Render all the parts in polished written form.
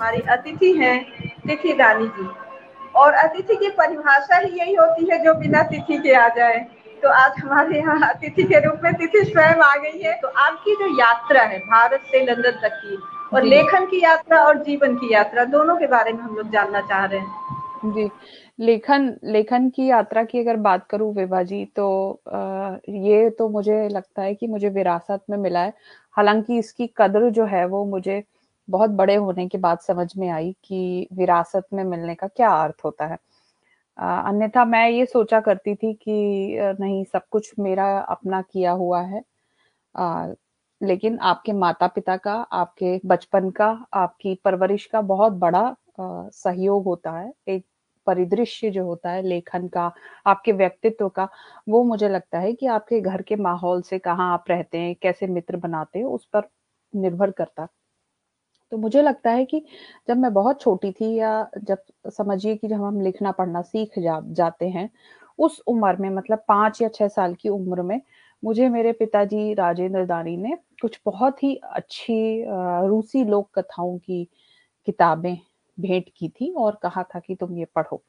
हमारी अतिथि हैं तिथि दानी जी। और अतिथि की परिभाषा ही यही होती है जो बिना तिथि के आ जाए। तो आज हमारे यहाँ अतिथि के रूप में तिथि स्वयं आ गई है। तो आपकी जो यात्रा है भारत से लंदन तक की, और जी लेखन की यात्रा और जीवन की यात्रा, दोनों के बारे में हम लोग जानना चाह रहे हैं। जी। लेखन लेखन की यात्रा की अगर बात करूं विभा जी, तो ये तो मुझे लगता है कि मुझे विरासत में मिला है। हालांकि इसकी कद्र जो है वो मुझे बहुत बड़े होने के बाद समझ में आई कि विरासत में मिलने का क्या अर्थ होता है। अन्यथा मैं ये सोचा करती थी कि नहीं, सब कुछ मेरा अपना किया हुआ है। अ, लेकिन आपके माता-पिता का, आपके बचपन का, आपकी परवरिश का बहुत बड़ा सहयोग होता है। एक परिदृश्य जो होता है लेखन का, आपके व्यक्तित्व का, वो मुझे लगता है कि आपके घर के माहौल से, कहाँ आप रहते हैं, कैसे मित्र बनाते हैं, उस पर निर्भर करता है। तो मुझे लगता है कि जब मैं बहुत छोटी थी, या जब समझिए कि जब हम लिखना पढ़ना सीख जाते हैं, उस उम्र में, मतलब 5 या 6 साल की उम्र में, मुझे मेरे पिताजी राजेंद्र दानी ने कुछ बहुत ही अच्छी रूसी लोक कथाओं की किताबें भेंट की थी और कहा था कि तुम ये पढ़ो।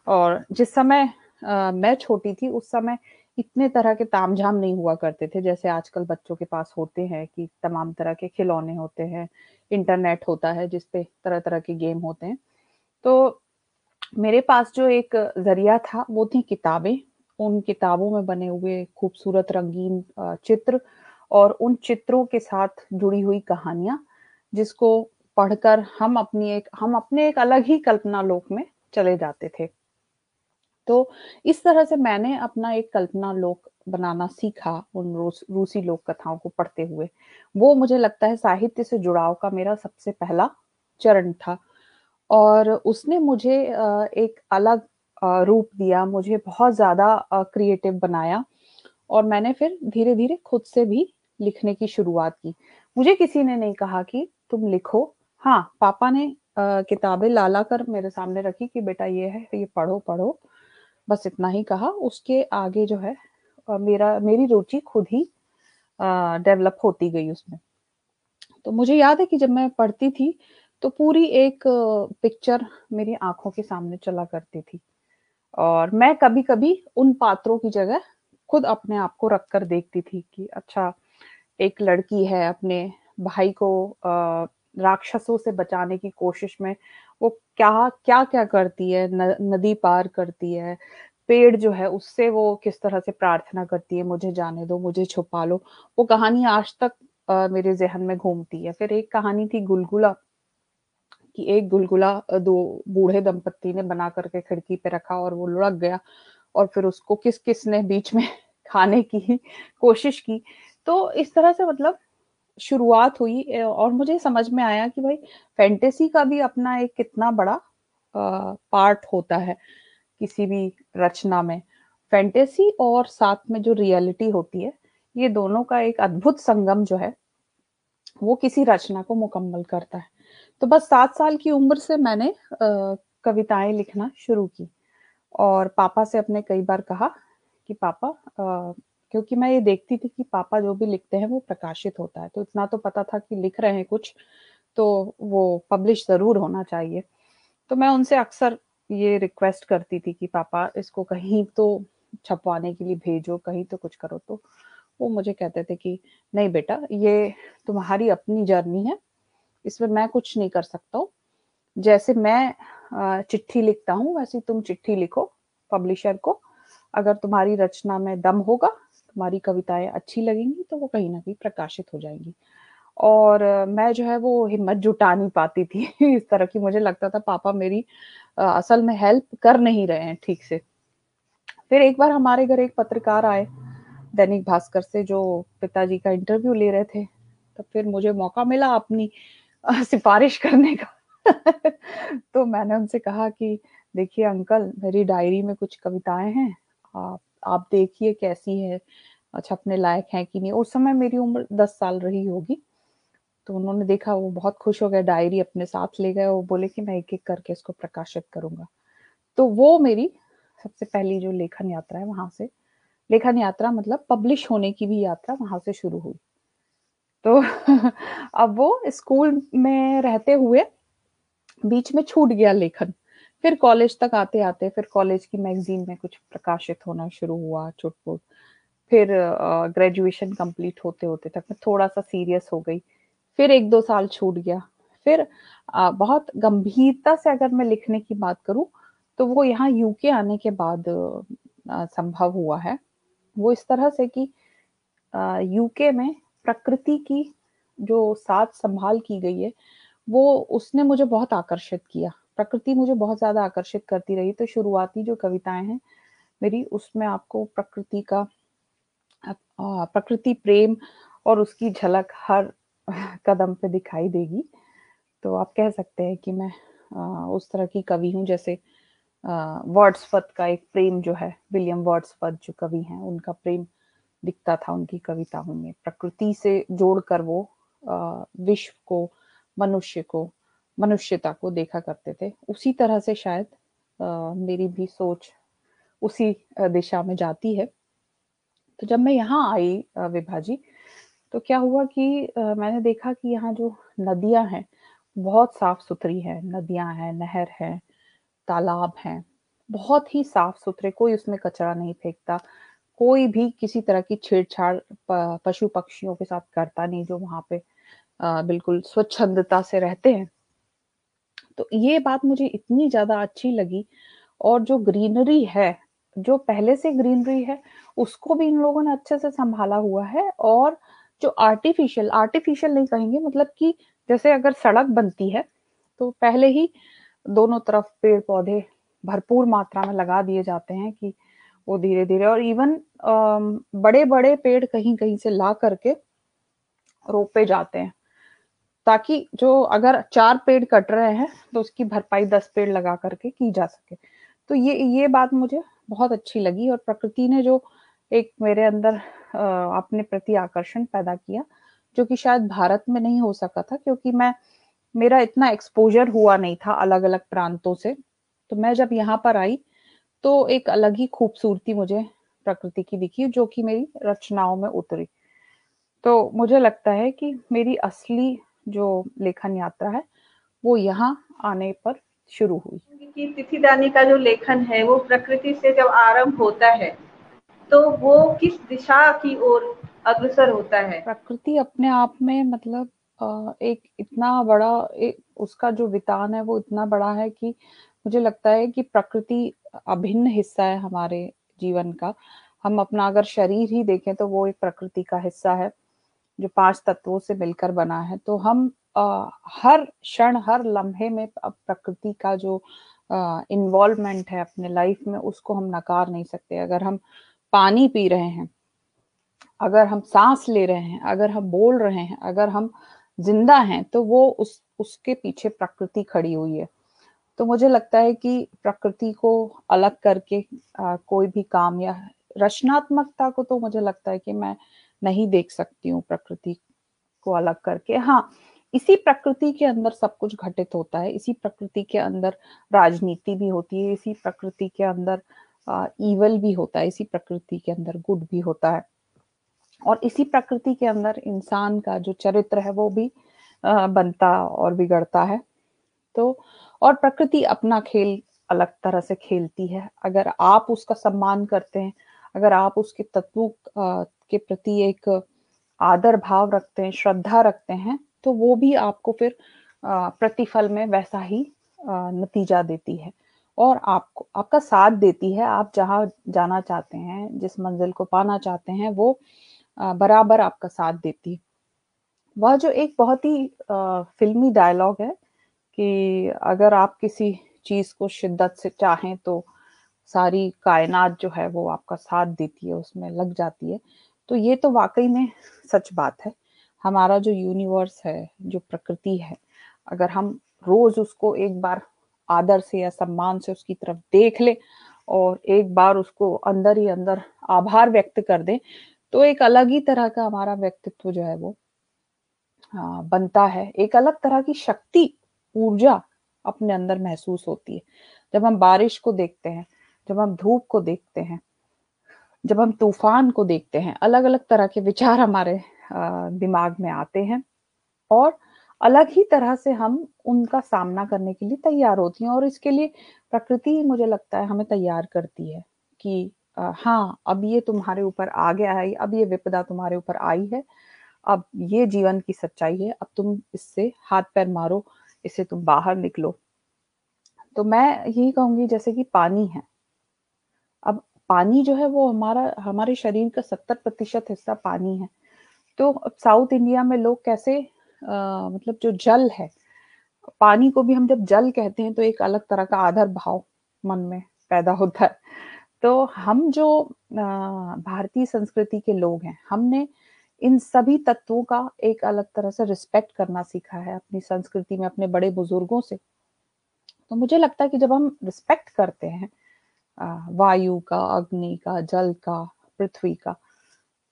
और जिस समय मैं छोटी थी, उस समय इतने तरह के तामझाम नहीं हुआ करते थे जैसे आजकल बच्चों के पास होते हैं, कि तमाम तरह के खिलौने होते हैं, इंटरनेट होता है जिस पे तरह-तरह के गेम होते हैं। तो मेरे पास जो एक ज़रिया था वो थी किताबें। उन किताबों में बने हुए खूबसूरत रंगीन चित्र, और उन चित्रों के साथ जुड़ी हुई कहानियाँ, जिसको पढ़कर हम अपने एक अलग ही कल्पना लोक में चले जाते थे। तो इस तरह से मैंने अपना एक कल्पना लोक बनाना सीखा उन रूसी लोक कथाओं को पढ़ते हुए। वो मुझे लगता है साहित्य से जुड़ाव का मेरा सबसे पहला चरण था, और उसने मुझे एक अलग रूप दिया, मुझे बहुत ज़्यादा क्रिएटिव बनाया, और मैंने फिर धीरे-धीरे खुद से भी लिखने की शुरुआत की। मुझे किसी ने नहीं कहा कि तुम लिखो। हाँ, पापा ने किताबें ला-ला कर मेरे सामने रखी कि बेटा ये है, ये पढ़ो, पढ़ो। बस इतना ही कहा, उसके आगे जो है मेरी रुचि खुद ही डेवलप होती गई उसमें। तो मुझे याद है कि जब मैं पढ़ती थी, तो पूरी एक पिक्चर मेरी आँखों के सामने चला करती थी, और मैं कभी-कभी उन पात्रों की जगह खुद अपने आप को रख कर देखती थी कि अच्छा, एक लड़की है अपने भाई को राक्षसों से बचाने की कोशिश में, वो क्या-क्या करती है, नदी पार करती है, पेड़ जो है उससे वो किस तरह से प्रार्थना करती है, मुझे जाने दो, मुझे छुपा लो। वो कहानी आज तक मेरे ज़हन में घूमती है। फिर एक कहानी थी गुलगुला, कि एक गुलगुला 2 बूढ़े दंपत्ति ने बना कर के खिड़की पे रखा, और वो लुढ़क गया, और फिर उसको किस-किस ने बीच में खाने की कोशिश की। तो इस तरह से मतलब शुरुआत हुई, और मुझे समझ में आया कि भाई फैंटेसी का भी अपना एक कितना बड़ा पार्ट होता है किसी भी रचना में। फैंटेसी और साथ में जो रियलिटी होती है, ये दोनों का एक अद्भुत संगम जो है, वो किसी रचना को मुकम्मल करता है। तो बस 7 साल की उम्र से मैंने कविताएँ लिखना शुरू की, और पापा से अपने कई बार कहा कि पापा, क्योंकि मैं ये देखती थी कि पापा जो भी लिखते हैं वो प्रकाशित होता है, तो इतना तो पता था कि लिख रहे हैं कुछ, तो वो पब्लिश ज़रूर होना चाहिए। तो मैं उनसे अक्सर ये रिक्वेस्ट करती थी कि पापा इसको कहीं तो छपवाने के लिए भेजो, कहीं तो कुछ करो। तो वो मुझे कहते थे कि नहीं बेटा, ये तुम्हारी अपनी जर्नी है, इसमें मैं कुछ नहीं कर सकता हूँ। जैसे मैं चिट्ठी लिखता हूँ, वैसे तुम चिट्ठी लिखो पब्लिशर को। अगर तुम्हारी रचना में दम होगा, तुम्हारी कविताएँ अच्छी लगेंगी, तो वो कहीं न कहीं प्रकाशित हो जाएँगी। और मैं जो है वो हिम्मत जुटा नहीं पाती थी इस तरह की, मुझे लगता था पापा मेरी असल में हेल्प कर नहीं रहे हैं ठीक से। फिर एक बार हमारे घर एक पत्रकार आए, दैनिक भास्कर से, जो पिताजी का इंटरव्यू ले रहे थे। तब फिर मुझे मौका मिला अपनी सिफ़ारिश करने का। तो मैंने उनसे कहा कि देखिए अंकल, मेरी डायरी में कुछ कविताएँ हैं, आप देखिए कैसी है, छपने लायक हैं कि नहीं। उस समय मेरी उम्र 10 साल रही होगी। तो उन्होंने देखा, वो बहुत खुश हो गए, डायरी अपने साथ ले गए, वो बोले कि मैं एक-एक करके इसको प्रकाशित करूँगा। तो वो मेरी सबसे पहली जो लेखन यात्रा है, वहाँ से, लेखन यात्रा मतलब पब्लिश होने की भी यात्रा वहाँ से शुरू हुई। तो अब वो स्कूल में रहते हुए बीच में छूट गया लेखन। फिर कॉलेज तक आते आते फिर कॉलेज की मैगजीन में कुछ प्रकाशित होना शुरू हुआ चुटपुट। फिर ग्रेजुएशन कंप्लीट होते होते तक मैं थोड़ा सा सीरियस हो गई। फिर 1-2 साल छूट गया। फिर बहुत गंभीरता से अगर मैं लिखने की बात करूं तो वो यहाँ यूके आने के बाद संभव हुआ है। वो इस तरह से कि यूके में प्रकृति की जो साज संभाल की गई है वो उसने मुझे बहुत आकर्षित किया। प्रकृति मुझे बहुत ज्यादा आकर्षित करती रही। तो शुरुआती जो कविताएं हैं मेरी उसमें आपको प्रकृति का प्रकृति प्रेम और उसकी झलक हर कदम पे दिखाई देगी। तो आप कह सकते हैं कि मैं उस तरह की कवि हूँ जैसे वर्ड्सवर्थ का एक प्रेम जो है, विलियम वर्ड्सवर्थ जो कवि हैं उनका प्रेम दिखता था उनकी कविताओं में। प्रकृति से जोड़कर वो विश्व को, मनुष्य को, मनुष्यता को देखा करते थे। उसी तरह से शायद मेरी भी सोच उसी दिशा में जाती है। तो जब मैं यहाँ आई विभा जी, तो क्या हुआ कि मैंने देखा कि यहाँ जो नदियाँ हैं बहुत साफ सुथरी है। नदियाँ हैं, नहर है, तालाब हैं, बहुत ही साफ सुथरे, कोई उसमें कचरा नहीं फेंकता, कोई भी किसी तरह की छेड़छाड़ पशु पक्षियों के साथ करता नहीं, जो वहां पे बिल्कुल स्वच्छंदता से रहते हैं। तो ये बात मुझे इतनी ज्यादा अच्छी लगी। और जो ग्रीनरी है, जो पहले से ग्रीनरी है उसको भी इन लोगों ने अच्छे से संभाला हुआ है। और जो आर्टिफिशियल आर्टिफिशियल नहीं कहेंगे, मतलब कि जैसे अगर सड़क बनती है तो पहले ही दोनों तरफ पेड़ पौधे भरपूर मात्रा में लगा दिए जाते हैं कि वो धीरे धीरे, और इवन बड़े बड़े पेड़ कहीं कहीं से ला करके रोपे जाते हैं, ताकि जो अगर 4 पेड़ कट रहे हैं तो उसकी भरपाई 10 पेड़ लगा करके की जा सके। तो ये बात मुझे बहुत अच्छी लगी। और प्रकृति ने जो एक मेरे अंदर अपने प्रति आकर्षण पैदा किया, जो कि शायद भारत में नहीं हो सका था, क्योंकि मेरा इतना एक्सपोजर हुआ नहीं था अलग अलग प्रांतों से। तो मैं जब यहाँ पर आई तो एक अलग ही खूबसूरती मुझे प्रकृति की दिखी, जो कि मेरी रचनाओं में उतरी। तो मुझे लगता है कि मेरी असली जो लेखन यात्रा है वो यहाँ आने पर शुरू हुई। कि तिथिदानी का जो लेखन है वो प्रकृति से जब आरंभ होता है तो वो किस दिशा की ओर अग्रसर होता है? प्रकृति अपने आप में मतलब एक इतना बड़ा उसका जो वितान है वो इतना बड़ा है कि मुझे लगता है कि प्रकृति अभिन्न हिस्सा है हमारे जीवन का। हम अपना अगर शरीर ही देखें तो वो एक प्रकृति का हिस्सा है जो 5 तत्वों से मिलकर बना है। तो हम हर क्षण हर लम्हे में प्रकृति का जो इन्वॉल्वमेंट है अपने लाइफ में उसको हम नकार नहीं सकते। अगर हम पानी पी रहे हैं, अगर हम सांस ले रहे हैं, अगर हम बोल रहे हैं, अगर हम जिंदा हैं, तो वो उसके पीछे प्रकृति खड़ी हुई है। तो मुझे लगता है कि प्रकृति को अलग करके कोई भी काम या रचनात्मकता को, तो मुझे लगता है कि मैं नहीं देख सकती हूँ प्रकृति को अलग करके। हाँ, इसी प्रकृति के अंदर सब कुछ घटित होता है, इसी प्रकृति के अंदर राजनीति भी होती है, इसी प्रकृति के अंदर ईवल भी होता है, इसी प्रकृति के अंदर गुड भी होता है, और इसी प्रकृति के अंदर इंसान का जो चरित्र है वो भी बनता और बिगड़ता है। तो और प्रकृति अपना खेल अलग तरह से खेलती है। अगर आप उसका सम्मान करते हैं, अगर आप उसके तत्वों के प्रति एक आदर भाव रखते हैं, श्रद्धा रखते हैं, तो वो भी आपको फिर प्रतिफल में वैसा ही नतीजा देती है और आपको आपका साथ देती है। आप जहाँ जाना चाहते हैं, जिस मंजिल को पाना चाहते हैं, वो बराबर आपका साथ देती है। वह जो एक बहुत ही फिल्मी डायलॉग है कि अगर आप किसी चीज को शिद्दत से चाहें तो सारी कायनात जो है वो आपका साथ देती है, उसमें लग जाती है। तो ये तो वाकई में सच बात है। हमारा जो यूनिवर्स है, जो प्रकृति है, अगर हम रोज उसको एक बार आदर से या सम्मान से उसकी तरफ देख ले और एक बार उसको अंदर ही अंदर आभार व्यक्त कर दें, तो एक अलग ही तरह का हमारा व्यक्तित्व जो है वो बनता है। एक अलग तरह की शक्ति, ऊर्जा अपने अंदर महसूस होती है। जब हम बारिश को देखते हैं, जब हम धूप को देखते हैं, जब हम तूफान को देखते हैं, अलग अलग तरह के विचार हमारे दिमाग में आते हैं। और अलग ही तरह से हम उनका सामना करने के लिए तैयार होती हैं। और इसके लिए प्रकृति मुझे लगता है हमें तैयार करती है कि हाँ, अब ये तुम्हारे ऊपर आ गया है, अब ये विपदा तुम्हारे ऊपर आई है, अब ये जीवन की सच्चाई है, अब तुम इससे हाथ पैर मारो, इससे तुम बाहर निकलो। तो मैं यही कहूंगी जैसे कि पानी है, अब पानी जो है वो हमारे शरीर का 70% हिस्सा पानी है। तो अब साउथ इंडिया में लोग कैसे मतलब जो जल है, पानी को भी हम जब जल कहते हैं तो एक अलग तरह का आदर भाव मन में पैदा होता है। तो हम जो भारतीय संस्कृति के लोग हैं, हमने इन सभी तत्वों का एक अलग तरह से रिस्पेक्ट करना सीखा है अपनी संस्कृति में, अपने बड़े बुजुर्गों से। तो मुझे लगता है कि जब हम रिस्पेक्ट करते हैं वायु का, अग्नि का, जल का, पृथ्वी का,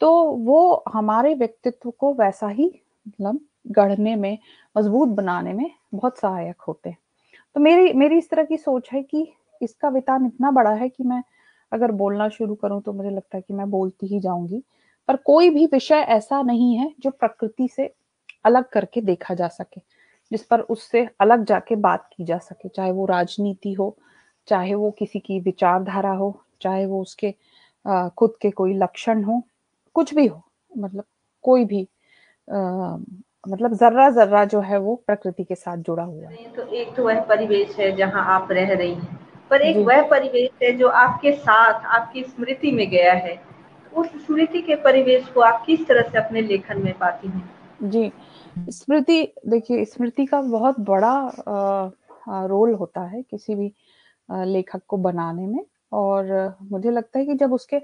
तो वो हमारे व्यक्तित्व को वैसा ही मतलब गढ़ने में, मजबूत बनाने में बहुत सहायक होते हैं। तो मेरी मेरी इस तरह की सोच है कि इसका वितान इतना बड़ा है कि मैं अगर बोलना शुरू करूं तो मुझे लगता है कि मैं बोलती ही जाऊंगी। पर कोई भी विषय ऐसा नहीं है जो प्रकृति से अलग करके देखा जा सके, जिस पर उससे अलग जाके बात की जा सके, चाहे वो राजनीति हो, चाहे वो किसी की विचारधारा हो, चाहे वो उसके खुद के कोई लक्षण हो, कुछ भी हो, मतलब कोई भी मतलब जर्रा जर्रा जो है वो प्रकृति के साथ जुड़ा हुआ है। तो एक तो वह परिवेश है जहाँ आप रह रही हैं, पर एक जी वह परिवेश है जो आपके साथ आपकी स्मृति में गया है। उस स्मृति के परिवेश को आप किस तरह से अपने लेखन में पाती हैं? जी, स्मृति, देखिए स्मृति का बहुत बड़ा रोल होता है किसी भी लेखक को बनाने में। और मुझे लगता है कि जब उसके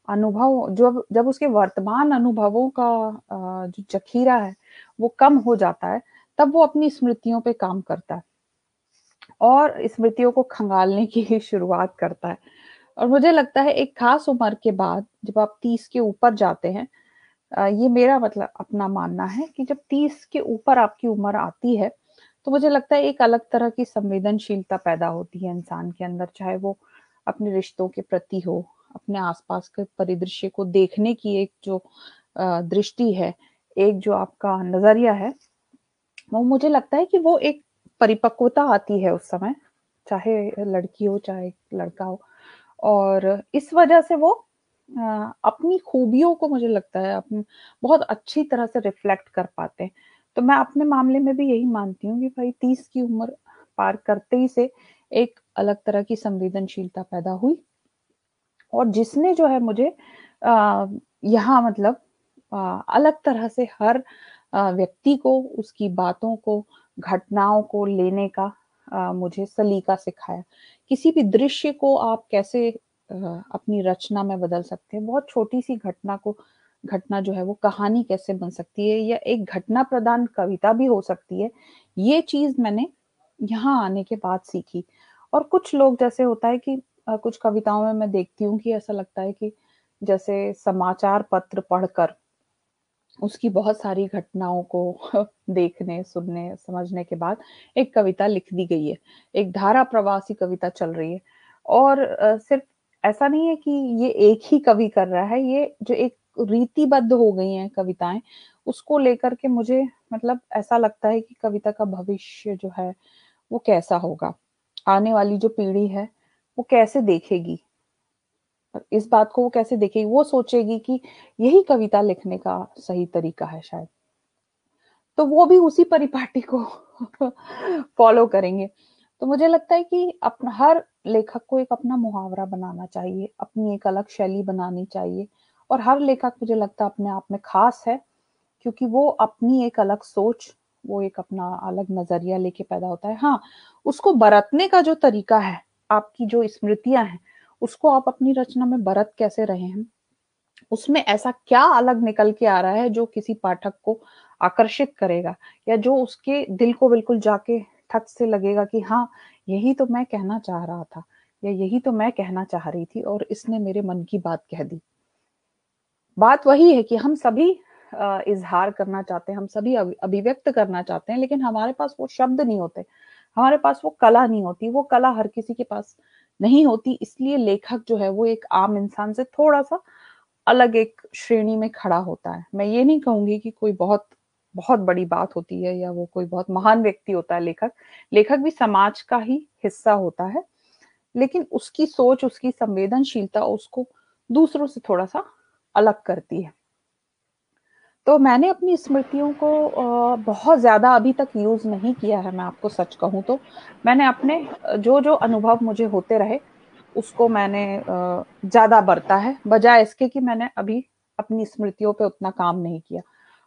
अनुभव, जब जब उसके वर्तमान अनुभवों का जो जखीरा है वो कम हो जाता है, तब वो अपनी स्मृतियों पे काम करता है और स्मृतियों को खंगालने की शुरुआत करता है। और मुझे लगता है एक खास उम्र के बाद जब आप 30 के ऊपर जाते हैं, ये मेरा मतलब अपना मानना है कि जब 30 के ऊपर आपकी उम्र आती है, तो मुझे लगता है एक अलग तरह की संवेदनशीलता पैदा होती है इंसान के अंदर, चाहे वो अपने रिश्तों के प्रति हो, अपने आसपास के परिदृश्य को देखने की एक जो दृष्टि है, एक जो आपका नजरिया है, वो मुझे लगता है कि वो एक परिपक्वता आती है उस समय, चाहे लड़की हो चाहे लड़का हो। और इस वजह से वो अपनी खूबियों को मुझे लगता है बहुत अच्छी तरह से रिफ्लेक्ट कर पाते हैं। तो मैं अपने मामले में भी यही मानती हूँ कि भाई 30 की उम्र पार करते ही से एक अलग तरह की संवेदनशीलता पैदा हुई, और जिसने जो है मुझे यहाँ मतलब अलग तरह से हर व्यक्ति को, उसकी बातों को, घटनाओं को लेने का मुझे सलीका सिखाया। किसी भी दृश्य को आप कैसे अपनी रचना में बदल सकते हैं, बहुत छोटी सी घटना जो है वो कहानी कैसे बन सकती है, या एक घटना प्रधान कविता भी हो सकती है। ये चीज मैंने यहाँ आने के बाद सीखी। और कुछ लोग जैसे होता है कि कुछ कविताओं में मैं देखती हूँ कि ऐसा लगता है कि जैसे समाचार पत्र पढ़कर उसकी बहुत सारी घटनाओं को देखने, सुनने, समझने के बाद एक कविता लिख दी गई है। एक धारा प्रवासी कविता चल रही है। और सिर्फ ऐसा नहीं है कि ये एक ही कवि कर रहा है, ये जो एक रीतिबद्ध हो गई हैं कविताएं, उसको लेकर के मुझे मतलब ऐसा लगता है कि कविता का भविष्य जो है वो कैसा होगा, आने वाली जो पीढ़ी है वो कैसे देखेगी, इस बात को वो कैसे देखेगी, वो सोचेगी कि यही कविता लिखने का सही तरीका है शायद, तो वो भी उसी परिपाटी को फॉलो करेंगे। तो मुझे लगता है कि अपना हर लेखक को एक अपना मुहावरा बनाना चाहिए, अपनी एक अलग शैली बनानी चाहिए। और हर लेखक मुझे लगता है अपने आप में खास है, क्योंकि वो अपनी एक अलग सोच, वो एक अपना अलग नजरिया लेके पैदा होता है। हाँ, उसको बरतने का जो तरीका है, आपकी जो स्मृतियां हैं, उसको आप अपनी रचना में बरत कैसे रहे हैं, उसमें ऐसा क्या अलग निकल के आ रहा है जो किसी पाठक को आकर्षित करेगा, या जो उसके दिल को बिल्कुल जाके ठक से लगेगा कि हाँ, यही तो मैं कहना चाह रहा था, या यही तो मैं कहना चाह रही थी और इसने मेरे मन की बात कह दी। बात वही है कि हम सभी इजहार करना चाहते हैं, हम सभी अभिव्यक्त करना चाहते हैं, लेकिन हमारे पास वो शब्द नहीं होते, हमारे पास वो कला नहीं होती। वो कला हर किसी के पास नहीं होती, इसलिए लेखक जो है वो एक आम इंसान से थोड़ा सा अलग एक श्रेणी में खड़ा होता है। मैं ये नहीं कहूंगी कि कोई बहुत बहुत बड़ी बात होती है या वो कोई बहुत महान व्यक्ति होता है लेखक, लेखक भी समाज का ही हिस्सा होता है, लेकिन उसकी सोच, उसकी संवेदनशीलता उसको दूसरों से थोड़ा सा अलग करती है। तो मैंने अपनी स्मृतियों को बहुत ज्यादा अभी तक यूज नहीं किया है, मैं आपको सच कहूं तो। मैंने अपने जो जो अनुभव मुझे होते रहे उसको मैंने ज्यादा बरता है, बजाय इसके कि मैंने अभी अपनी स्मृतियों पे उतना काम नहीं किया।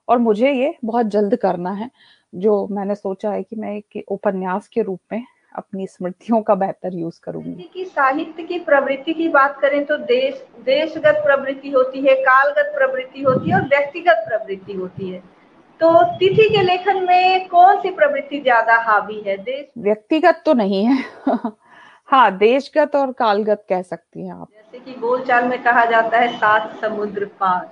और मुझे ये बहुत जल्द करना है, जो मैंने सोचा है कि मैं एक उपन्यास के रूप में अपनी स्मृतियों का बेहतर यूज करूंगी। जैसे कि साहित्य की प्रवृत्ति की बात करें तो देशगत प्रवृत्ति होती है, कालगत प्रवृत्ति होती है और व्यक्तिगत प्रवृत्ति होती है। तो तिथि के लेखन में कौन सी प्रवृत्ति ज्यादा हावी है? देश व्यक्तिगत तो नहीं है हाँ, देशगत और कालगत कह सकती हैं आप। जैसे कि बोलचाल में कहा जाता है सात समुद्र पार।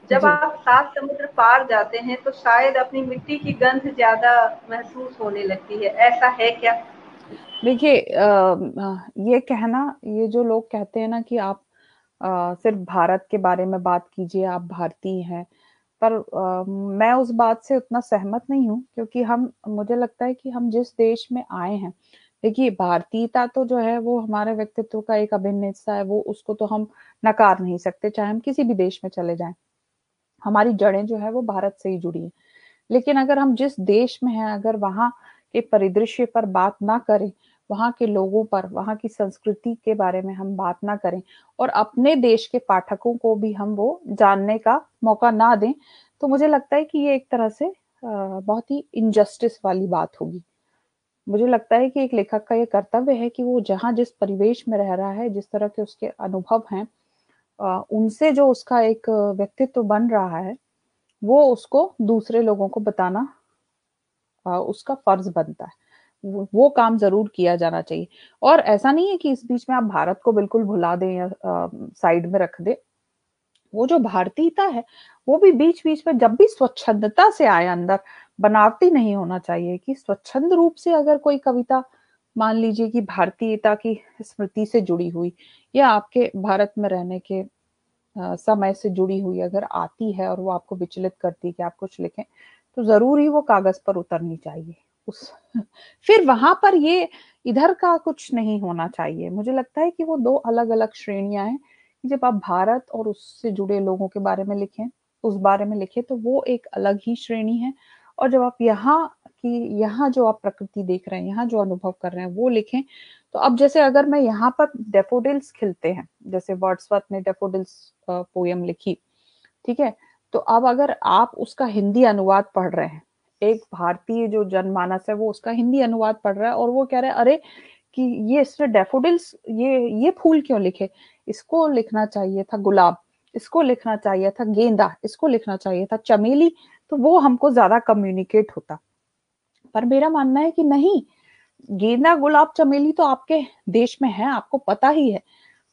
जब जी, आप सात समुद्र पार जाते हैं तो शायद अपनी मिट्टी की गंध ज्यादा महसूस होने लगती है, ऐसा है क्या? देखिए ये कहना, ये जो लोग कहते हैं ना कि आप सिर्फ भारत के बारे में बात कीजिए, आप भारतीय हैं, पर मैं उस बात से उतना सहमत नहीं हूँ, क्योंकि हम, मुझे लगता है कि हम जिस देश में आए हैं, देखिए भारतीयता तो जो है वो हमारे व्यक्तित्व का एक अभिन्न हिस्सा है, वो उसको तो हम नकार नहीं सकते, चाहे हम किसी भी देश में चले जाएं। हमारी जड़ें जो है वो भारत से ही जुड़ी हैं। लेकिन अगर हम जिस देश में हैं, अगर वहाँ के परिदृश्य पर बात ना करें, वहाँ के लोगों पर, वहाँ की संस्कृति के बारे में हम बात ना करें, और अपने देश के पाठकों को भी हम वो जानने का मौका ना दें, तो मुझे लगता है कि ये एक तरह से बहुत ही इनजस्टिस वाली बात होगी। मुझे लगता है कि एक लेखक का ये कर्तव्य है कि वो जहाँ जिस परिवेश में रह रहा है, जिस तरह के उसके अनुभव हैं, उनसे जो उसका एक व्यक्तित्व बन रहा है, वो उसको दूसरे लोगों को बताना उसका फर्ज बनता है। वो काम जरूर किया जाना चाहिए। और ऐसा नहीं है कि इस बीच में आप भारत को बिल्कुल भुला दें या साइड में रख दें। वो जो भारतीयता है, वो भी बीच बीच में जब भी स्वच्छंदता से आए अंदर, बनावटी नहीं होना चाहिए कि स्वच्छंद रूप से अगर कोई कविता, मान लीजिए कि भारतीयता की स्मृति से जुड़ी हुई या आपके भारत में रहने के समय से जुड़ी हुई अगर आती है और वो आपको विचलित करती है कि आप कुछ लिखें, तो जरूर ही वो कागज पर उतरनी चाहिए। उस फिर वहां पर ये इधर का कुछ नहीं होना चाहिए। मुझे लगता है कि वो दो अलग अलग श्रेणियां हैं। जब आप भारत और उससे जुड़े लोगों के बारे में लिखें, उस बारे में लिखें, तो वो एक अलग ही श्रेणी है। और जब आप यहाँ जो आप प्रकृति देख रहे हैं, यहाँ जो अनुभव कर रहे हैं वो लिखें, तो अब जैसे अगर मैं यहाँ पर डेफोडिल्स खिलते हैं, जैसे वर्ड्सवर्थ ने डेफोडिल्स पोयम लिखी, ठीक है, तो अब अगर आप उसका हिंदी अनुवाद पढ़ रहे हैं, एक भारतीय जो जनमानस है वो उसका हिंदी अनुवाद पढ़ रहा है और वो कह रहे हैं अरे कि ये इसने डेफोडिल्स, ये फूल क्यों लिखे, इसको लिखना चाहिए था गुलाब, इसको लिखना चाहिए था गेंदा, इसको लिखना चाहिए था चमेली, तो वो हमको ज्यादा कम्युनिकेट होता। पर मेरा मानना है कि नहीं, गेंदा गुलाब चमेली तो आपके देश में है, आपको पता ही है,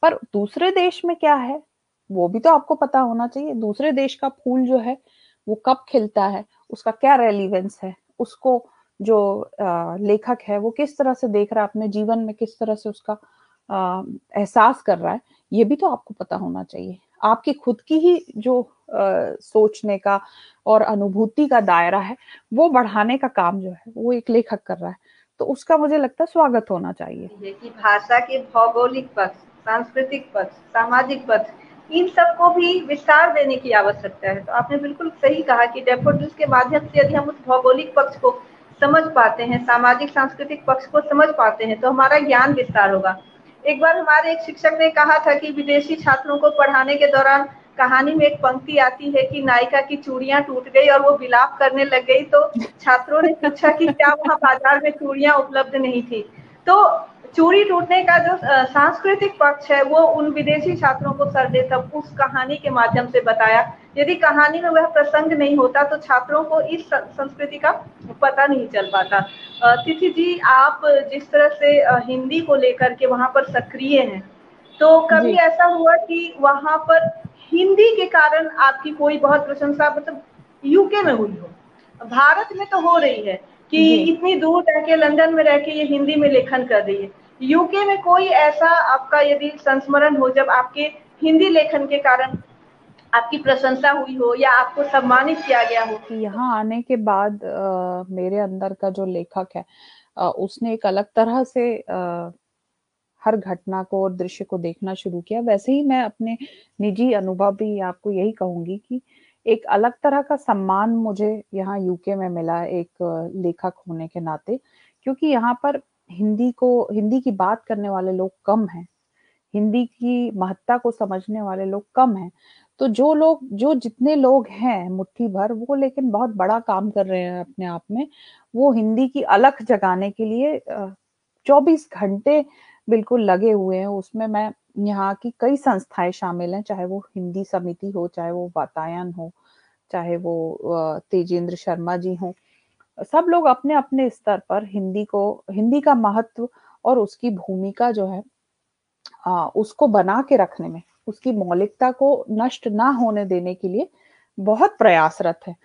पर दूसरे देश में क्या है वो भी तो आपको पता होना चाहिए। दूसरे देश का फूल जो है वो कब खिलता है, उसका क्या रेलिवेंस है, उसको जो लेखक है वो किस तरह से देख रहा है अपने जीवन में, किस तरह से उसका एहसास कर रहा है, ये भी तो आपको पता होना चाहिए। आपकी खुद की ही जो सोचने का और अनुभूति का दायरा है वो बढ़ाने का काम जो है वो एक लेखक कर रहा है, तो उसका मुझे लगता है स्वागत होना चाहिए। है कि भाषा के भौगोलिक पक्ष, सांस्कृतिक पक्ष, सामाजिक पक्ष, इन सबको भी विस्तार देने की आवश्यकता है। तो आपने बिल्कुल सही कहा कि डेफोडिल्स के माध्यम से यदि हम उस भौगोलिक पक्ष को समझ पाते हैं, सामाजिक सांस्कृतिक पक्ष को समझ पाते हैं, तो हमारा ज्ञान विस्तार होगा। एक बार हमारे एक शिक्षक ने कहा था कि विदेशी छात्रों को पढ़ाने के दौरान कहानी में एक पंक्ति आती है कि नायिका की चूड़ियां टूट गई और वो विलाप करने लग गई, तो छात्रों ने पूछा कि क्या वहां बाजार में चूड़ियां उपलब्ध नहीं थी। तो चूड़ी टूटने का जो सांस्कृतिक पक्ष है वो उन विदेशी छात्रों को सर्वप्रथम उस कहानी के माध्यम से बताया। यदि कहानी में वह प्रसंग नहीं होता तो छात्रों को इस संस्कृति का पता नहीं चल पाता। तिथि जी, आप जिस तरह से हिंदी को लेकर के वहां पर सक्रिय हैं, तो कभी जी, ऐसा हुआ कि वहां पर हिंदी के कारण आपकी कोई बहुत प्रशंसा, मतलब यूके में हुई हो? भारत में तो हो रही है कि जी। इतनी दूर रह के, लंदन में रह के ये हिंदी में लेखन कर रही है। यूके में कोई ऐसा आपका यदि संस्मरण हो जब आपके हिंदी लेखन के कारण आपकी प्रशंसा हुई हो या आपको सम्मानित किया गया हो? कि यहाँ आने के बाद मेरे अंदर का जो लेखक है, उसने एक अलग तरह से हर घटना को और दृश्य को देखना शुरू किया। वैसे ही मैं अपने निजी अनुभव भी आपको यही कहूँगी कि एक अलग तरह का सम्मान मुझे यहाँ यूके में मिला एक लेखक होने के नाते, क्योंकि यहाँ पर हिंदी की बात करने वाले लोग कम हैं। हिंदी की महत्ता को समझने वाले लोग कम हैं। तो जो जितने लोग हैं मुट्ठी भर, वो लेकिन बहुत बड़ा काम कर रहे हैं अपने आप में। वो हिंदी की अलख जगाने के लिए 24 घंटे बिल्कुल लगे हुए हैं। उसमें मैं यहाँ की कई संस्थाएँ शामिल हैं, चाहे वो हिंदी समिति हो, चाहे वो वातायन हो, चाहे वो तेजेंद्र शर्मा जी हों। सब लोग अपने-अपने स्तर पर हिंदी का महत्व और उसकी भूमिका जो है उसको बना के रखने में, उसकी मौलिकता को नष्ट ना होने देने के लिए बहुत प्रयासरत है।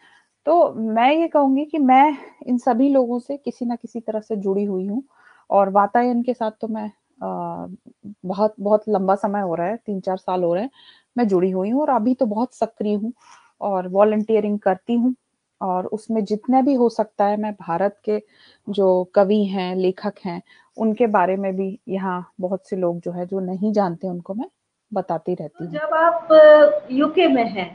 तो मैं ये कहूँगी कि मैं इन सभी लोगों से किसी न किसी तरह से जुड़ी हुई हूँ और वातायन के साथ तो मैं बहुत बहुत लंबा समय हो रहा है, 3-4 साल हो रहे हैं, मैं जुड़ी हुई हूँ और अभी तो बहुत सक्रिय हूँ और वॉलंटियरिंग करती हूँ और उसमें जितना भी हो सकता है मैं भारत के जो कवि हैं, लेखक हैं, उनके बारे में भी यहाँ बहुत से लोग जो है जो नहीं जानते उनको मैं बताती तो रहती हूँ। जब आप यूके में हैं,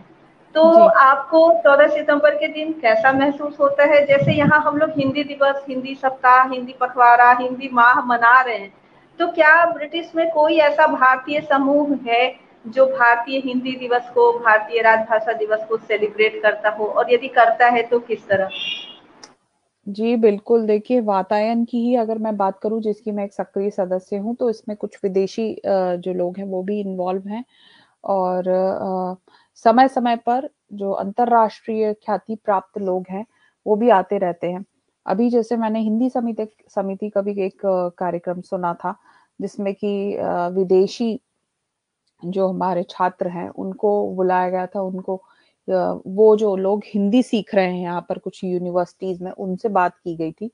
तो जी। आपको 14 सितंबर के दिन कैसा महसूस होता है? जैसे यहाँ हम लोग हिंदी दिवस, हिंदी सप्ताह, हिंदी पखवाड़ा, हिंदी माह मना रहे हैं, तो क्या ब्रिटिश में कोई ऐसा भारतीय समूह है जो भारतीय हिंदी दिवस को, भारतीय राजभाषा दिवस को सेलिब्रेट करता हो, और यदि करता है तो किस तरह? जी, बिल्कुल, देखिए वातायन की ही अगर मैं बात करूँ जिसकी मैं एक सक्रिय सदस्य हूँ, तो इसमें कुछ विदेशी जो लोग हैं वो भी इन्वॉल्व हैं और समय-समय पर जो अंतर्राष्ट्रीय ख्याति प्राप्त लोग हैं, वो भी आते रहते हैं। अभी जैसे मैंने हिंदी समिति का भी एक कार्यक्रम सुना था, जिसमें कि विदेशी जो हमारे छात्र हैं, उनको बुलाया गया था, वो जो लोग हिंदी सीख रहे हैं यहाँ पर कुछ यूनिवर्सिटीज़ में, उनसे बात की गई थी।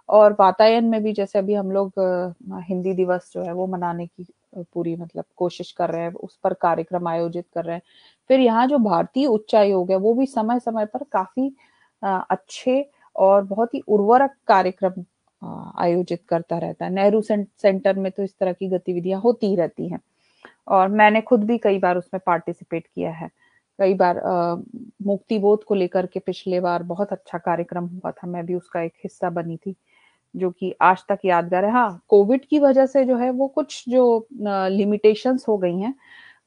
और वातायन में भी जैसे अभी हम लोग हिंदी दिवस जो है वो मनाने की पूरी मतलब कोशिश कर रहे हैं, उस पर कार्यक्रम आयोजित कर रहे हैं। फिर यहाँ जो भारतीय उच्चायोग है, वो भी समय-समय पर काफ़ी अच्छे और बहुत ही उर्वरक कार्यक्रम आयोजित करता रहता है। नेहरू सेंटर में तो इस तरह की गतिविधियाँ होती ही रहती हैं। और मैंने खुद भी कई बार उसमें पार्टिसिपेट किया है। कई बार मुक्ति बोध को लेकर के पिछले बार बहुत अच्छा कार्यक्रम हुआ था, मैं भी उसका एक हिस्सा बनी थी, जो कि आज तक यादगार है। हाँ, कोविड की वजह से जो है वो कुछ जो लिमिटेशंस हो गई हैं,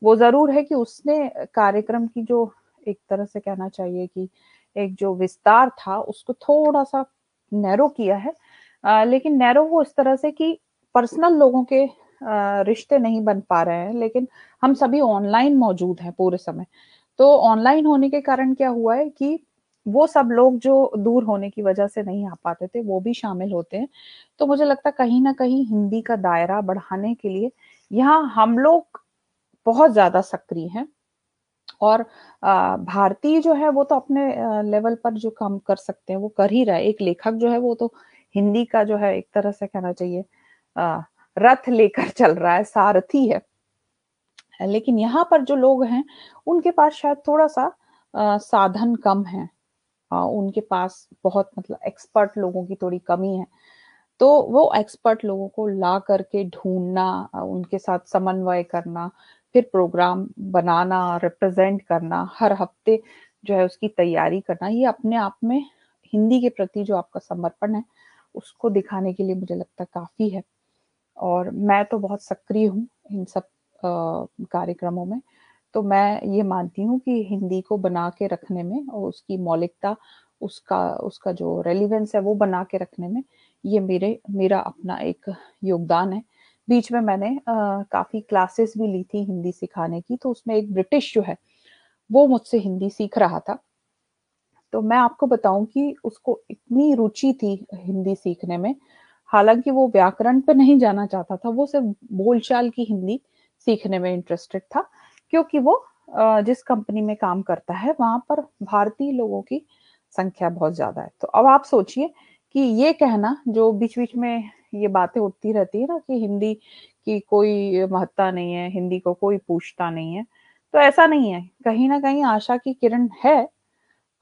वो ज़रूर है कि उसने कार्यक्रम की जो एक तरह से कहना चाहिए कि एक जो विस्तार था, उसको थोड़ा-सा नैरो किया है। लेकिन नैरो वो इस तरह से कि पर्सनल लोगों के रिश्ते नहीं बन पा रहे हैं, लेकिन हम सभी ऑनलाइन मौजूद हैं पूरे समय। तो ऑनलाइन होने के कारण क्या हुआ है कि वो सब लोग जो दूर होने की वजह से नहीं आ पाते थे, वो भी शामिल होते हैं। तो मुझे लगता है कहीं न कहीं हिंदी का दायरा बढ़ाने के लिए यहाँ हम लोग बहुत ज़्यादा सक्रिय हैं और भारतीय जो है वो तो अपने लेवल पर जो काम कर सकते हैं, वो कर ही रहा है। एक लेखक जो है वो तो हिंदी का जो है एक तरह से कहना चाहिए अ, रथ लेकर चल रहा है, सारथी है। लेकिन यहाँ पर जो लोग हैं, उनके पास शायद थोड़ा-सा साधन कम है। उनके पास बहुत मतलब एक्सपर्ट लोगों की थोड़ी कमी है। तो वो एक्सपर्ट लोगों को ला करके ढूँढना, उनके साथ समन्वय करना, फिर प्रोग्राम बनाना, रिप्रेज़ेंट करना, हर हफ्ते जो है उसकी तैयारी करना, ये अपने आप में हिंदी के प्रति जो आपका समर्पण है, उसको दिखाने के लिए मुझे लगता है काफ़ी है। और मैं तो बहुत सक्रिय हूँ इन सब कार्यक्रमों में। तो मैं ये मानती हूँ कि हिंदी को बना के रखने में और उसकी मौलिकता, उसका उसका जो रेलेवेंस है वो बना के रखने में ये मेरा अपना एक योगदान है। बीच में मैंने काफ़ी क्लासेस भी ली थी हिंदी सिखाने की, तो उसमें एक ब्रिटिश जो है, वो मुझसे हिंदी सीख रहा था। तो मैं आपको बताऊँ कि उसको इतनी रुचि थी हिंदी सीखने में, हालाँकि वो व्याकरण पे नहीं जाना चाहता था, वो सिर्फ़ बोलचाल की हिंदी सीखने में इंटरेस्टेड था, क्योंकि वो जिस कंपनी में काम करता है, वहाँ पर भारतीय लोगों की संख्या बहुत ज़्यादा है। तो अब आप सोचिए कि ये कहना जो बीच-बीच में ये बातें उठती रहती है ना कि हिंदी की कोई महत्ता नहीं है, हिंदी को कोई पूछता नहीं है। तो ऐसा नहीं है, कहीं ना कहीं आशा की किरण है।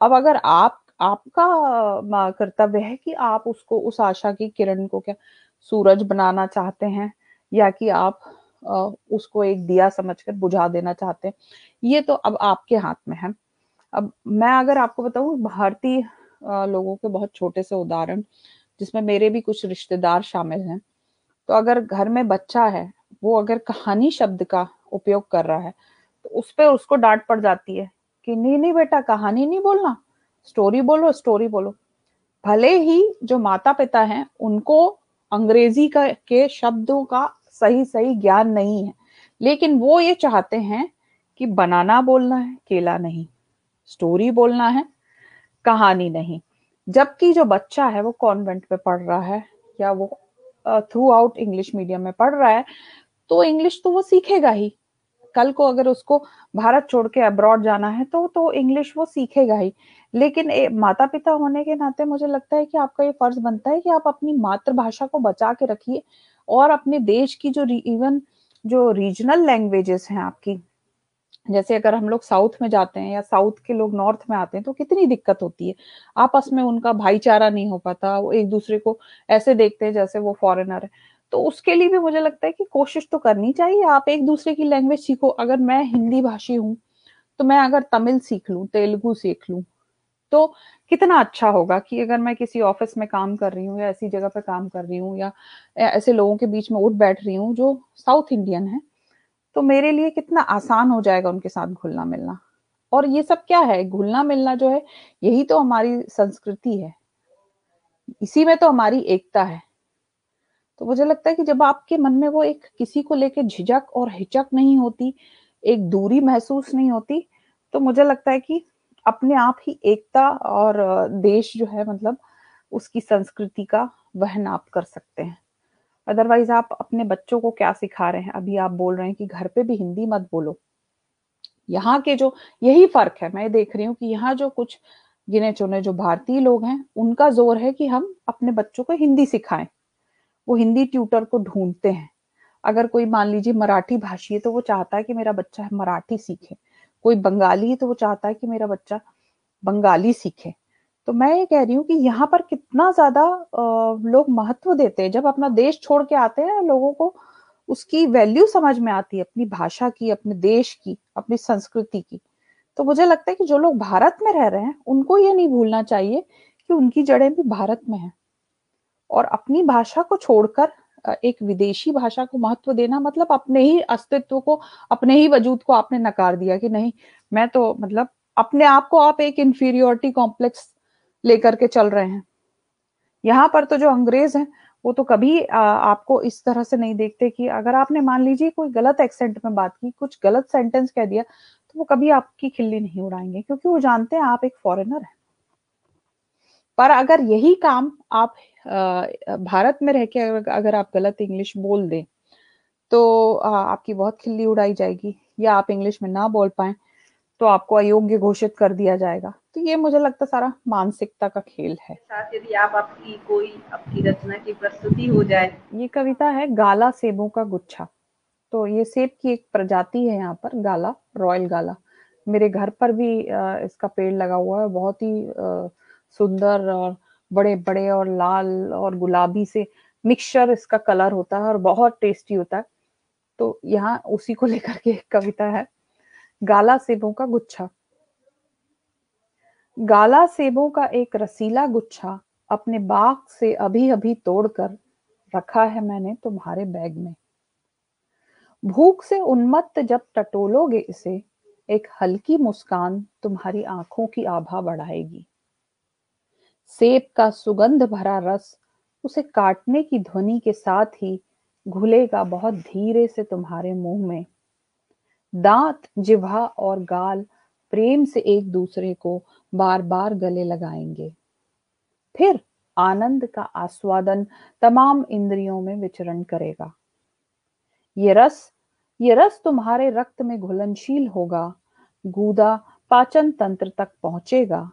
अब अगर आपका कर्तव्य है कि आप उसको, उस आशा की किरण को क्या सूरज बनाना चाहते हैं, या कि आप उसको एक दिया समझकर बुझा देना चाहते हैं, ये तो अब आपके हाथ में है। अब मैं अगर आपको बताऊं, भारतीय लोगों के बहुत छोटे से उदाहरण, जिसमें मेरे भी कुछ रिश्तेदार शामिल हैं। तो अगर घर में बच्चा है, वो अगर कहानी शब्द का उपयोग कर रहा है, तो उस पे उसको डांट पड़ जाती है कि नहीं नहीं बेटा, कहानी नहीं बोलना, स्टोरी बोलो, स्टोरी बोलो। भले ही जो माता पिता हैं उनको अंग्रेजी का के शब्दों का सही सही ज्ञान नहीं है, लेकिन वो ये चाहते हैं कि बनाना बोलना है, केला नहीं, स्टोरी बोलना है, कहानी नहीं। जबकि जो बच्चा है वो कॉन्वेंट में पढ़ रहा है, या वो थ्रू आउट इंग्लिश मीडियम में पढ़ रहा है, तो इंग्लिश तो वो सीखेगा ही। कल को अगर उसको भारत छोड़ के अब्रॉड जाना है तो इंग्लिश वो सीखेगा ही। लेकिन माता पिता होने के नाते मुझे लगता है कि आपका ये फर्ज बनता है कि आप अपनी मातृभाषा को बचा के रखिए, और अपने देश की जो इवन जो रीजनल लैंग्वेजेस हैं आपकी, जैसे अगर हम लोग साउथ में जाते हैं या साउथ के लोग नॉर्थ में आते हैं तो कितनी दिक्कत होती है, आपस में उनका भाईचारा नहीं हो पाता, वो एक दूसरे को ऐसे देखते हैं जैसे वो फॉरेनर है। तो उसके लिए भी मुझे लगता है कि कोशिश तो करनी चाहिए, आप एक दूसरे की लैंग्वेज सीखो। अगर मैं हिंदी भाषी हूँ, तो मैं अगर तमिल सीख लूं, तेलुगु सीख लूं, तो कितना अच्छा होगा कि अगर मैं किसी ऑफिस में काम कर रही हूँ, या ऐसी जगह पे काम कर रही हूँ, या ऐसे लोगों के बीच में उठ बैठ रही हूँ जो साउथ इंडियन है, तो मेरे लिए कितना आसान हो जाएगा उनके साथ घुलना मिलना। और ये सब क्या है, घुलना मिलना जो है, यही तो हमारी संस्कृति है, इसी में तो हमारी एकता है। तो मुझे लगता है कि जब आपके मन में वो एक किसी को लेके झिझक और हिचक नहीं होती, एक दूरी महसूस नहीं होती, तो मुझे लगता है कि अपने आप ही एकता और देश जो है, मतलब उसकी संस्कृति का वहन आप कर सकते हैं। अदरवाइज आप अपने बच्चों को क्या सिखा रहे हैं? अभी आप बोल रहे हैं कि घर पे भी हिंदी मत बोलो। यहाँ के जो, यही फर्क है, मैं देख रही हूँ कि यहाँ जो कुछ गिने चुने जो भारतीय लोग हैं, उनका जोर है कि हम अपने बच्चों को हिंदी सिखाएं। वो हिंदी ट्यूटर को ढूंढते हैं। अगर कोई मान लीजिए मराठी भाषी है, तो वो चाहता है कि मेरा बच्चा मराठी सीखे। कोई बंगाली है तो वो चाहता है कि मेरा बच्चा बंगाली सीखे। तो मैं ये कह रही हूँ कि यहाँ पर कितना ज्यादा लोग महत्व देते हैं। जब अपना देश छोड़ के आते हैं, लोगों को उसकी वैल्यू समझ में आती है, अपनी भाषा की, अपने देश की, अपनी संस्कृति की। तो मुझे लगता है कि जो लोग भारत में रह रहे हैं, उनको ये नहीं भूलना चाहिए कि उनकी जड़ें भी भारत में हैं। और अपनी भाषा को छोड़कर एक विदेशी भाषा को महत्व देना, मतलब अपने ही अस्तित्व को, अपने ही वजूद को आपने नकार दिया कि नहीं, मैं तो, मतलब अपने आप को आप एक इंफीरियोरिटी कॉम्प्लेक्स लेकर के चल रहे हैं। यहाँ पर तो जो अंग्रेज हैं, वो तो कभी आपको इस तरह से नहीं देखते कि अगर आपने मान लीजिए कोई गलत एक्सेंट में बात की, कुछ गलत सेंटेंस कह दिया, तो वो कभी आपकी खिल्ली नहीं उड़ाएंगे, क्योंकि वो जानते हैं आप एक फॉरेनर हैं। पर अगर यही काम आप भारत में रह के अगर आप गलत इंग्लिश बोल दें, तो आपकी बहुत खिल्ली उड़ाई जाएगी, या आप इंग्लिश में ना बोल पाए तो आपको अयोग्य घोषित कर दिया जाएगा। तो ये मुझे लगता सारा मानसिकता का खेल है। साथ यदि आप आपकी कोई आपकी रचना की प्रस्तुति हो जाए। ये कविता है गाला सेबों का गुच्छा। तो ये सेब की एक प्रजाति है यहाँ पर, गाला, रॉयल गाला। मेरे घर पर भी इसका पेड़ लगा हुआ है, बहुत ही सुंदर और बड़े बड़े और लाल और गुलाबी से मिक्सचर इसका कलर होता है, और बहुत टेस्टी होता है। तो यहाँ उसी को लेकर के एक कविता है, गाला सेबों का गुच्छा। गाला सेबों का एक रसीला गुच्छा अपने बाग से अभी अभी तोड़कर रखा है मैंने तुम्हारे बैग में। भूख से उन्मत्त जब टटोलोगे इसे, एक हल्की मुस्कान तुम्हारी आंखों की आभा बढ़ाएगी। सेब का सुगंध भरा रस उसे काटने की ध्वनि के साथ ही घुलेगा बहुत धीरे से तुम्हारे मुंह में। दांत, जिह्वा और गाल प्रेम से एक दूसरे को बार बार गले लगाएंगे। फिर आनंद का आस्वादन तमाम इंद्रियों में विचरण करेगा। ये रस ये रस तुम्हारे रक्त में घुलनशील होगा, गूदा पाचन तंत्र तक पहुंचेगा।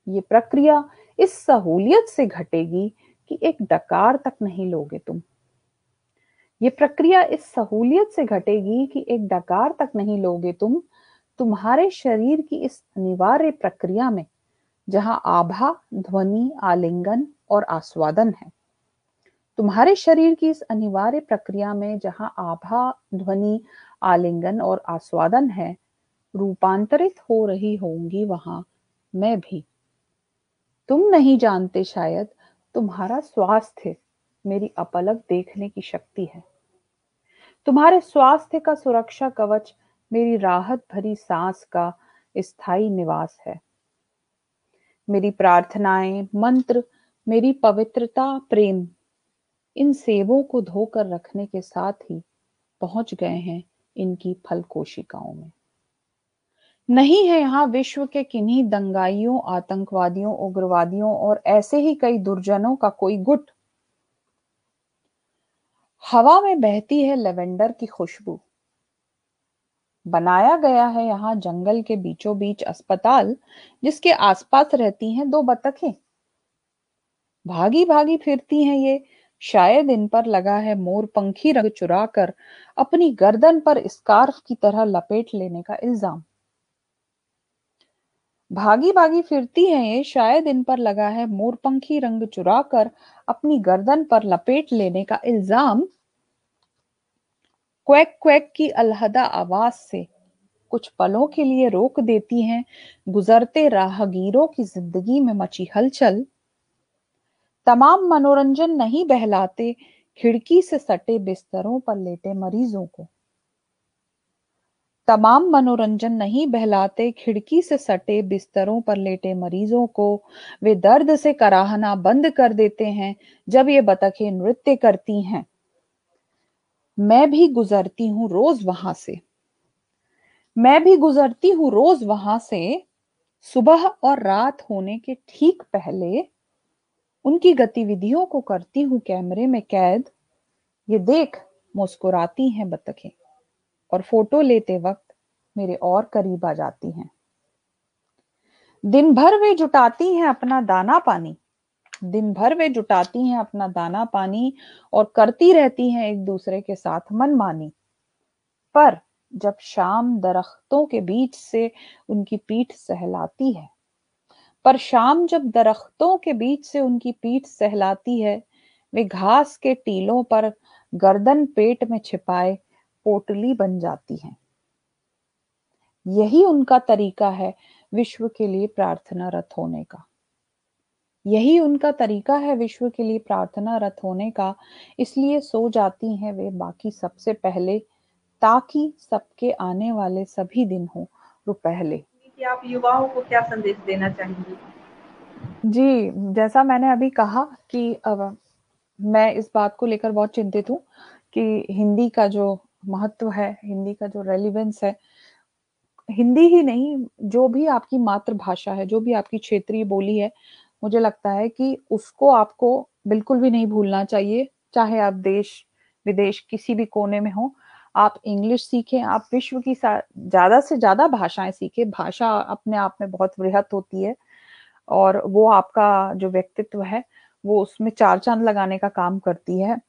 ये प्रक्रिया इस सहूलियत से घटेगी कि एक डकार तक नहीं लोगे तुम। ये प्रक्रिया इस सहूलियत से घटेगी कि एक डकार तक नहीं लोगे तुम। तुम्हारे शरीर की इस अनिवार्य प्रक्रिया में जहां आभा, ध्वनि, आलिंगन और आस्वादन है, तुम्हारे शरीर की इस अनिवार्य प्रक्रिया में जहां आभा, ध्वनि, आलिंगन और आस्वादन है, रूपांतरित हो रही होंगी वहां मैं भी। तुम नहीं जानते शायद, तुम्हारा स्वास्थ्य मेरी अपलक देखने की शक्ति है। तुम्हारे स्वास्थ्य का सुरक्षा कवच मेरी राहत भरी सांस का स्थायी निवास है। मेरी प्रार्थनाएं, मंत्र, मेरी पवित्रता, प्रेम, इन सेबों को धोकर रखने के साथ ही पहुंच गए हैं इनकी फल कोशिकाओं में। नहीं है यहाँ विश्व के किन्हीं दंगाइयों, आतंकवादियों, उग्रवादियों और ऐसे ही कई दुर्जनों का कोई गुट। हवा में बहती है लेवेंडर की खुशबू। बनाया गया है यहाँ जंगल के बीचों बीच अस्पताल, जिसके आसपास रहती हैं दो बतखें। भागी भागी फिरती हैं ये, शायद इन पर लगा है मोरपंखी रंग चुराकर अपनी गर्दन पर स्कार्फ की तरह लपेट लेने का इल्जाम। भागी भागी फिरती हैं ये, शायद इन पर लगा है मोरपंखी रंग चुराकर अपनी गर्दन पर लपेट लेने का इल्जाम। क्वैक क्वैक की अलहदा आवाज से कुछ पलों के लिए रोक देती हैं गुजरते राहगीरों की जिंदगी में मची हलचल। तमाम मनोरंजन नहीं बहलाते खिड़की से सटे बिस्तरों पर लेटे मरीजों को। तमाम मनोरंजन नहीं बहलाते खिड़की से सटे बिस्तरों पर लेटे मरीजों को। वे दर्द से कराहना बंद कर देते हैं जब ये बतखें नृत्य करती हैं। मैं भी गुजरती हूँ रोज वहां से। मैं भी गुजरती हूँ रोज वहां से। सुबह और रात होने के ठीक पहले उनकी गतिविधियों को करती हूँ कैमरे में कैद। ये देख, मुस्कुराती हैं बतखें और फोटो लेते वक्त मेरे और करीब आ जाती हैं। दिन भर वे जुटाती हैं अपना दाना पानी। दिन भर वे जुटाती हैं अपना दाना पानी और करती रहती हैं एक दूसरे के साथ मनमानी। पर जब शाम दरख्तों के बीच से उनकी पीठ सहलाती है, पर शाम जब दरख्तों के बीच से उनकी पीठ सहलाती है, वे घास के टीलों पर गर्दन पेट में छिपाए पोटली बन जाती हैं। यही उनका तरीका है विश्व के लिए प्रार्थनारत होने का। यही उनका तरीका है विश्व के लिए प्रार्थनारत होने का। इसलिए सो जाती हैं वे बाकी सबसे पहले, ताकि सबके आने वाले सभी दिन हो रुपहले। कि आप युवाओं को क्या संदेश देना चाहेंगी? जी, जैसा मैंने अभी कहा कि मैं इस बात को लेकर बहुत चिंतित हूँ कि हिंदी का जो महत्व है, हिंदी का जो रेलिवेंस है, हिंदी ही नहीं, जो भी आपकी मातृभाषा है, जो भी आपकी क्षेत्रीय बोली है, मुझे लगता है कि उसको आपको बिल्कुल भी नहीं भूलना चाहिए। चाहे आप देश विदेश किसी भी कोने में हो, आप इंग्लिश सीखें, आप विश्व की ज्यादा से ज्यादा भाषाएं सीखें। भाषा अपने आप में बहुत वृहत होती है और वो आपका जो व्यक्तित्व है वो उसमें चार चांद लगाने का काम करती है।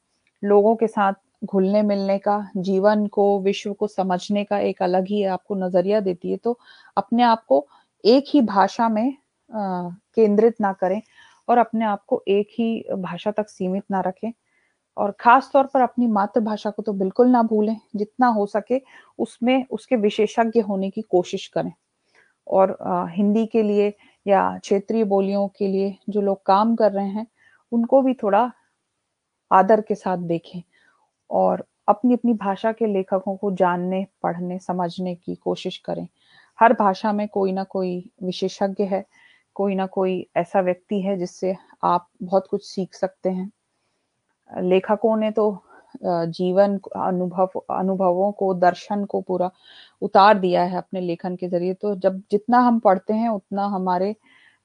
लोगों के साथ घुलने मिलने का, जीवन को, विश्व को समझने का एक अलग ही आपको नजरिया देती है। तो अपने आप को एक ही भाषा में केंद्रित ना करें और अपने आप को एक ही भाषा तक सीमित ना रखें, और खास तौर पर अपनी मातृभाषा को तो बिल्कुल ना भूलें। जितना हो सके उसमें उसके विशेषज्ञ होने की कोशिश करें। और हिंदी के लिए या क्षेत्रीय बोलियों के लिए जो लोग काम कर रहे हैं उनको भी थोड़ा आदर के साथ देखें और अपनी अपनी भाषा के लेखकों को जानने, पढ़ने, समझने की कोशिश करें। हर भाषा में कोई ना कोई विशेषज्ञ है, कोई ना कोई ऐसा व्यक्ति है जिससे आप बहुत कुछ सीख सकते हैं। लेखकों ने तो जीवन अनुभवों को, दर्शन को पूरा उतार दिया है अपने लेखन के जरिए। तो जब जितना हम पढ़ते हैं उतना हमारे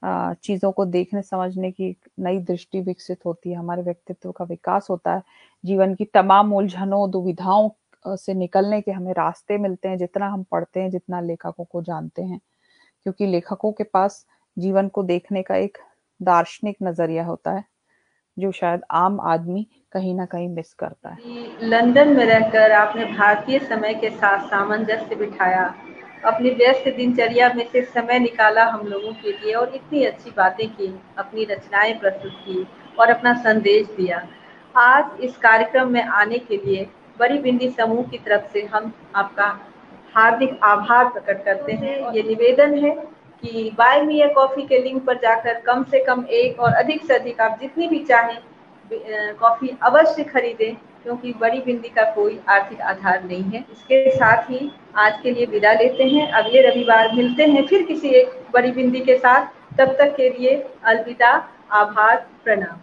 चीजों को देखने समझने की एक नई दृष्टि विकसित होती है, हमारे व्यक्तित्व का विकास होता है, जीवन की तमाम उलझनों, दुविधाओं से निकलने के हमें रास्ते मिलते हैं जितना हम पढ़ते हैं, जितना लेखकों को जानते हैं। क्योंकि लेखकों के पास जीवन को देखने का एक दार्शनिक नजरिया होता है जो शायद आम आदमी कहीं ना कहीं मिस करता है। लंदन में रहकर आपने भारतीय समय के साथ सामंजस्य बिठाया, अपनी व्यस्त दिनचर्या में से समय निकाला हम लोगों के लिए और इतनी अच्छी बातें की, अपनी रचनाएं प्रस्तुत की और अपना संदेश दिया। आज इस कार्यक्रम में आने के लिए बड़ी बिंदी समूह की तरफ से हम आपका हार्दिक आभार प्रकट करते हैं। ये निवेदन है कि बाय मी अ कॉफी के लिंक पर जाकर कम से कम एक और अधिक से अधिक आप जितनी भी चाहें कॉफी अवश्य खरीदें, क्योंकि बड़ी बिंदी का कोई आर्थिक आधार नहीं है। इसके साथ ही आज के लिए विदा लेते हैं, अगले रविवार मिलते हैं फिर किसी एक बड़ी बिंदी के साथ। तब तक के लिए अलविदा, आभार, प्रणाम।